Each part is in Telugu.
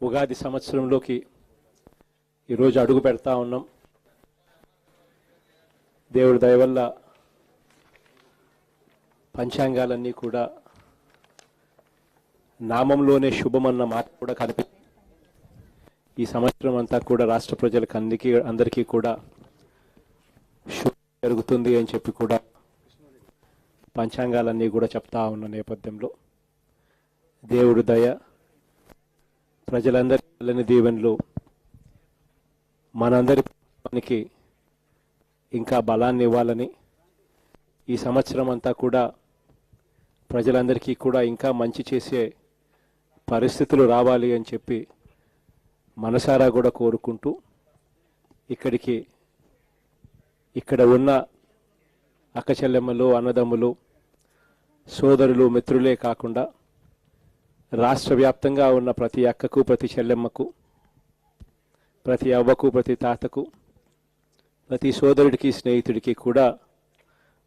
ఉగాది సంవత్సరంలోకి ఈరోజు అడుగు పెడతా ఉన్నాం. దేవుడి దయ వల్ల పంచాంగాలన్నీ కూడా నామంలోనే శుభమన్న మాట కూడా కనిపిస్తుంది. ఈ సంవత్సరం అంతా కూడా రాష్ట్ర ప్రజలకు అందరికీ కూడా శుభం జరుగుతుంది అని చెప్పి కూడా పంచాంగాలన్నీ కూడా చెప్తా ఉన్న నేపథ్యంలో దేవుడి దయ, ప్రజలందరి దీవెనలు మనందరికి ఇంకా బలాన్ని ఇవ్వాలని, ఈ సంవత్సరం అంతా కూడా ప్రజలందరికీ కూడా ఇంకా మంచి చేసే పరిస్థితులు రావాలి అని చెప్పి మనసారా కూడా కోరుకుంటూ ఇక్కడ ఉన్న అక్క చెల్లెమ్మలు, అన్నదమ్ములు, సోదరులు, మిత్రులే కాకుండా రాష్ట్ర వ్యాప్తంగా ఉన్న ప్రతి అక్కకు, ప్రతి చెల్లెమ్మకు, ప్రతి అవ్వకు, ప్రతి తాతకు, ప్రతి సోదరుడికి, స్నేహితుడికి కూడా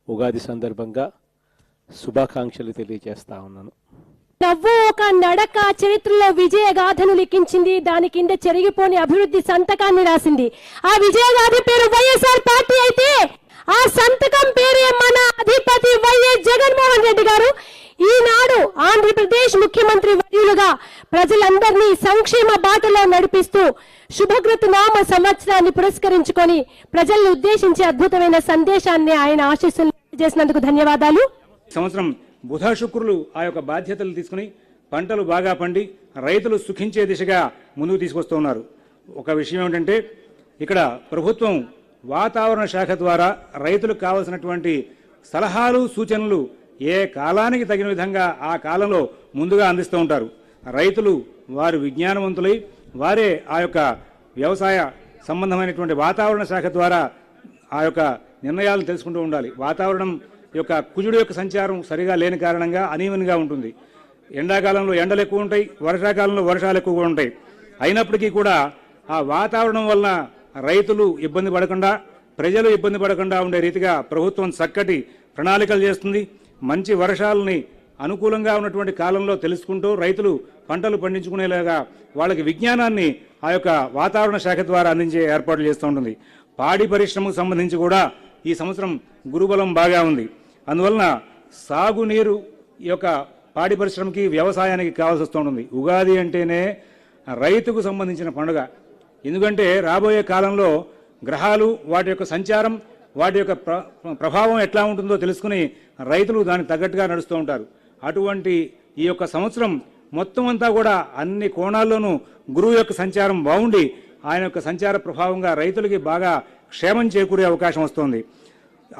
ఉగాది సందర్భంగా శుభాకాంక్షలు తెలియజేస్తా ఉన్నాను. నవ్వు ఒక నడక చరిత్రలో విజయ గాథను లిఖించింది. దాని కింద చెరిగిపోని అభివృద్ధి సంతకాన్ని రాసింది. ఆ విజయ గాథ పేరు వైఎస్ఆర్ పార్టీ అయితే ఆ సంతకం పేరే మన అధిపతి వైఎస్ జగన్మోహన్ రెడ్డి గారు. ఈనాడు ఆంధ్రప్రదేశ్ ముఖ్యమంత్రి వర్యులుగా ప్రజలందరినీ సంక్షేమ బాటలో నడిపిస్తూ శుభకృత నామ సంవత్సరాన్ని పురస్కరించుకొని ప్రజలను ఉద్దేశించి అద్భుతమైన సందేశాన్ని ఆయన ఆశీస్సులు చేసినందుకు ధన్యవాదాలు. సంవత్సరం బుధ శుక్రులు ఆ యొక్క బాధ్యతలు తీసుకుని పంటలు బాగా పండి రైతులు సుఖించే దిశగా ముందుకు తీసుకొస్తూ ఉన్నారు. ఒక విషయం ఏమిటంటే, ఇక్కడ ప్రభుత్వం వాతావరణ శాఖ ద్వారా రైతులకు కావలసినటువంటి సలహాలు, సూచనలు ఏ కాలానికి తగిన విధంగా ఆ కాలంలో ముందుగా అందిస్తూ ఉంటారు. రైతులు వారు విజ్ఞానవంతులై వారే ఆ యొక్క వ్యవసాయ సంబంధమైనటువంటి వాతావరణ శాఖ ద్వారా ఆ యొక్క నిర్ణయాలు తెలుసుకుంటూ ఉండాలి. వాతావరణం యొక్క కుజుడు యొక్క సంచారం సరిగా లేని కారణంగా అనీవెన్గా ఉంటుంది. ఎండాకాలంలో ఎండలు ఎక్కువ ఉంటాయి, వర్షాకాలంలో వర్షాలు ఎక్కువగా ఉంటాయి. అయినప్పటికీ కూడా ఆ వాతావరణం వలన రైతులు ఇబ్బంది పడకుండా, ప్రజలు ఇబ్బంది పడకుండా ఉండే రీతిగా ప్రభుత్వం చక్కటి ప్రణాళికలు చేస్తుంది. మంచి వర్షాలని అనుకూలంగా ఉన్నటువంటి కాలంలో తెలుసుకుంటూ రైతులు పంటలు పండించుకునేలాగా వాళ్ళకి విజ్ఞానాన్ని ఆ యొక్క వాతావరణ శాఖ ద్వారా అందించే ఏర్పాట్లు చేస్తూ ఉంటుంది. పాడి పరిశ్రమకు సంబంధించి కూడా ఈ సంవత్సరం గురుబలం బాగా ఉంది. అందువలన సాగునీరు ఈ యొక్క పాడి పరిశ్రమకి, వ్యవసాయానికి కావాల్సి వస్తూ ఉంటుంది. ఉగాది అంటేనే రైతుకు సంబంధించిన పండుగ. ఎందుకంటే రాబోయే కాలంలో గ్రహాలు, వాటి యొక్క సంచారం, వాటి యొక్క ప్రభావం ఎట్లా ఉంటుందో తెలుసుకుని రైతులు దానికి తగ్గట్టుగా నడుస్తూ ఉంటారు. అటువంటి ఈ యొక్క సంవత్సరం మొత్తం అంతా కూడా అన్ని కోణాల్లోనూ గురువు యొక్క సంచారం బాగుండి ఆయన యొక్క సంచార ప్రభావంగా రైతులకి బాగా క్షేమం చేకూరే అవకాశం వస్తుంది.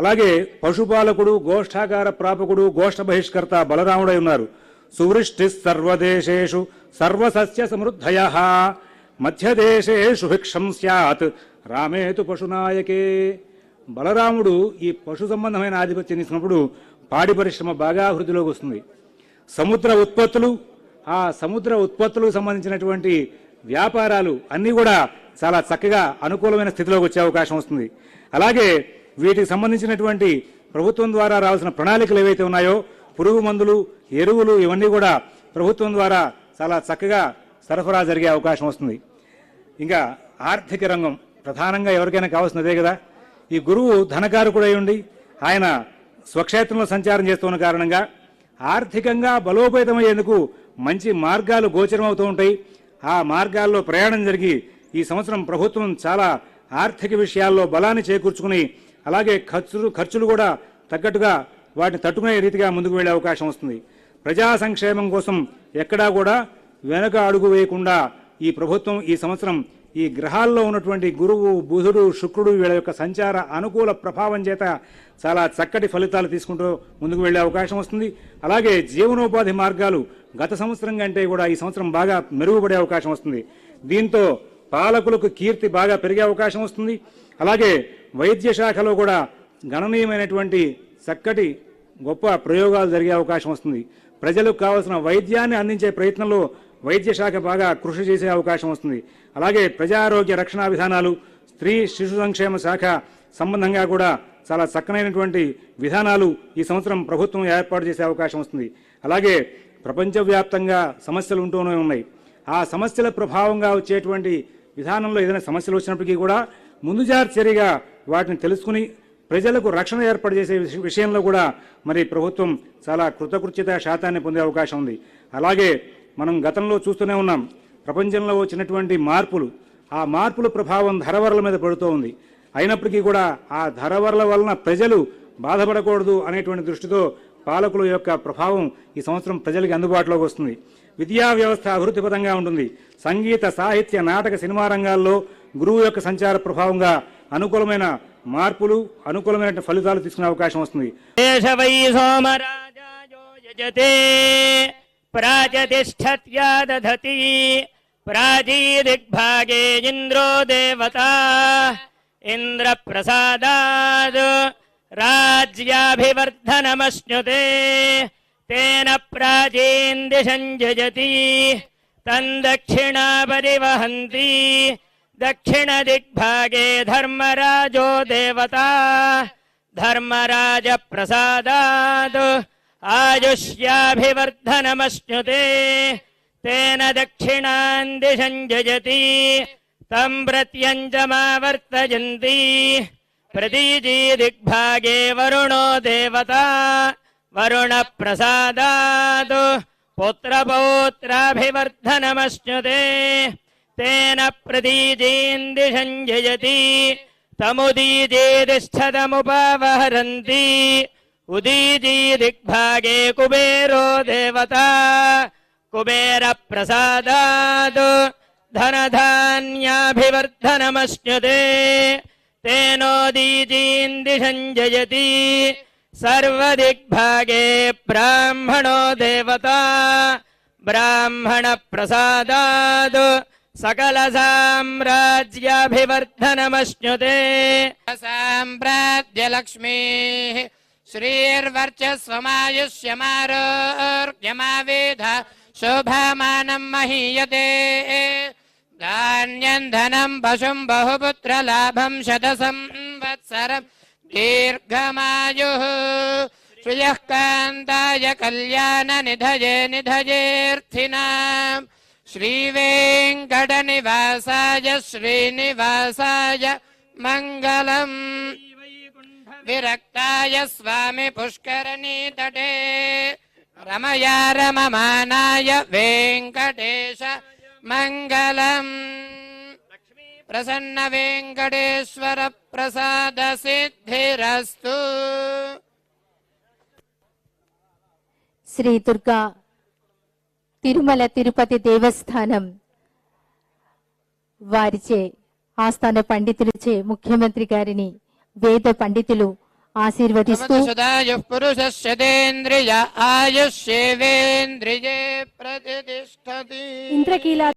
అలాగే పశుపాలకుడు, గోష్ఠాకార ప్రాపకుడు, గోష్ఠ బహిష్కర్త బలరాముడై ఉన్నారు. సువృష్టి సర్వదేశేషు సర్వసస్య సమృద్ధయః మధ్యదేశేషు భిక్షం స్యాత్ రామేతు పశునాయకే. బలరాముడు ఈ పశు సంబంధమైన ఆధిపత్యం తీసుకున్నప్పుడు పాడి పరిశ్రమ బాగా అభివృద్ధిలోకి వస్తుంది. సముద్ర ఉత్పత్తులు, ఆ సముద్ర ఉత్పత్తులకు సంబంధించినటువంటి వ్యాపారాలు అన్నీ కూడా చాలా చక్కగా అనుకూలమైన స్థితిలోకి వచ్చే అవకాశం వస్తుంది. అలాగే వీటికి సంబంధించినటువంటి ప్రభుత్వం ద్వారా రావాల్సిన ప్రణాళికలు ఏవైతే ఉన్నాయో, పురుగు మందులు, ఎరువులు, ఇవన్నీ కూడా ప్రభుత్వం ద్వారా చాలా చక్కగా సరఫరా జరిగే అవకాశం వస్తుంది. ఇంకా ఆర్థిక రంగం ప్రధానంగా ఎవరికైనా కావాల్సినదే కదా. ఈ గురువు ధనకారకుడై ఉండి ఆయన స్వక్షేత్రంలో సంచారం చేస్తున్న కారణంగా ఆర్థికంగా బలోపేతమయ్యేందుకు మంచి మార్గాలు గోచరం అవుతూ ఉంటాయి. ఆ మార్గాల్లో ప్రయాణం జరిగి ఈ సంవత్సరం ప్రభుత్వం చాలా ఆర్థిక విషయాల్లో బలాన్ని చేకూర్చుకుని, అలాగే ఖర్చులు కూడా తగ్గట్టుగా వాటిని తట్టుకునే రీతిగా ముందుకు వెళ్లే అవకాశం వస్తుంది. ప్రజా సంక్షేమం కోసం ఎక్కడా కూడా వెనక అడుగు వేయకుండా ఈ ప్రభుత్వం ఈ సంవత్సరం ఈ గ్రహాల్లో ఉన్నటువంటి గురువు, బుధుడు, శుక్రుడు వీళ్ళ యొక్క సంచార అనుకూల ప్రభావం చేత చాలా చక్కటి ఫలితాలు తీసుకుంటూ ముందుకు వెళ్లే అవకాశం వస్తుంది. అలాగే జీవనోపాధి మార్గాలు గత సంవత్సరం కంటే కూడా ఈ సంవత్సరం బాగా మెరుగుపడే అవకాశం వస్తుంది. దీంతో పాలకులకు కీర్తి బాగా పెరిగే అవకాశం వస్తుంది. అలాగే వైద్య శాఖలో కూడా గణనీయమైనటువంటి చక్కటి గొప్ప ప్రయోగాలు జరిగే అవకాశం వస్తుంది. ప్రజలకు కావాల్సిన వైద్యాన్ని అందించే ప్రయత్నంలో వైద్య శాఖ బాగా కృషి చేసే అవకాశం వస్తుంది. అలాగే ప్రజారోగ్య రక్షణ విధానాలు, స్త్రీ శిశు సంక్షేమ శాఖ సంబంధంగా కూడా చాలా చక్కనైనటువంటి విధానాలు ఈ సంవత్సరం ప్రభుత్వం ఏర్పాటు చేసే అవకాశం వస్తుంది. అలాగే ప్రపంచవ్యాప్తంగా సమస్యలు ఉంటూనే ఉన్నాయి. ఆ సమస్యల ప్రభావంగా వచ్చేటువంటి విధానంలో ఏదైనా సమస్యలు వచ్చినప్పటికీ కూడా ముందు జాగ్రత్త చర్యగా వాటిని తెలుసుకుని ప్రజలకు రక్షణ ఏర్పాటు చేసే విషయంలో కూడా మరి ప్రభుత్వం చాలా కృతకృత్యత శాతాన్ని పొందే అవకాశం ఉంది. అలాగే మనం గతంలో చూస్తూనే ఉన్నాం, ప్రపంచంలో వచ్చినటువంటి మార్పులు, ఆ మార్పుల ప్రభావం ధరవరల మీద పడుతూ ఉంది. అయినప్పటికీ కూడా ఆ ధరవరల వలన ప్రజలు బాధపడకూడదు అనేటువంటి దృష్టితో పాలకుల యొక్క ప్రభావం ఈ సంవత్సరం ప్రజలకి అందుబాటులోకి వస్తుంది. విద్యా వ్యవస్థ అభివృద్ధిపదంగా ఉంటుంది. సంగీత, సాహిత్య, నాటక, సినిమా రంగాల్లో గురువు యొక్క సంచార ప్రభావంగా అనుకూలమైన మార్పులు, అనుకూలమైన ఫలితాలు తీసుకునే అవకాశం వస్తుంది. వై సోమరాజాయో యజతే ప్రాచతిష్ఠత్యా దధతి ప్రాచీదిగ్భాగే ఇంద్రో దేవతా ఇంద్రప్రసాదాద్ రాజ్యాభివర్ధనమశ్నుతే తేన ప్రాచీన్ దిశం జయతి తం దక్షిణా పరివహంతి దక్షిణ దిగ్భాగే ధర్మరాజో దేవతా ధర్మరాజ ప్రసాదాద్ ఆయుష్యాభివర్ధనమశ్నుతే తేన దక్షిణాన్ దిశం జయతి తం ప్రత్యంజమావర్తయంతి ప్రతీజీ దిగ్భాగే వరుణో దేవతా వరుణ ప్రసాదాద్ పుత్రపౌత్రాభివర్ధనమశ్నుతే తేన ప్రతీజీన్ దిశం జయతి తముదీజేదిష్ఠదముపవహరంతి ఉదీజీ దిగ్భాగే కుబేరో దేవతా కుబేర ప్రసాదాద్ ధనధాన్యాభివర్ధనమశ్నుతే తేనోదీజీన్ దిశం జయతి సర్వదిగ్భాగే బ్రాహ్మణో దేవతా బ్రాహ్మణ ప్రసాదాద్ సకల సామ్రాజ్యాభివర్ధనమశ్నుతే సామ్రాజ్యలక్ష్మీ శ్రీర్వర్చస్వమాయుష్యమారోగ్యమావేధ శోభామానం మహీయతే ధాన్యం ధనం పశుం బహుపుత్రలాభం శతసంవత్సరం దీర్ఘమాయుః శ్రియః కాంతాయ కళ్యాణ నిధయే నిధయేర్థినాం శ్రీవేంకటనివాసాయ శ్రీనివాసాయ మంగళం విరక్తాయ స్వామి పుష్కరణీతటే రమయా రమమానాయ వెంకటేశ మంగళం ప్రసన్న వెంకటేశ్వర ప్రసాద సిద్ధిరస్తు. శ్రీ దుర్గా తిరుమల తిరుపతి దేవస్థానం వారిచే ఆస్థాన పండితులచే ముఖ్యమంత్రి గారిని వేద పండితులు ఆశీర్వదిస్తూ సదాయుః పురుషస్యేంద్రియ ఆయుష్యేవేంద్రియే ప్రతిష్టతి. ఇంద్రకీలా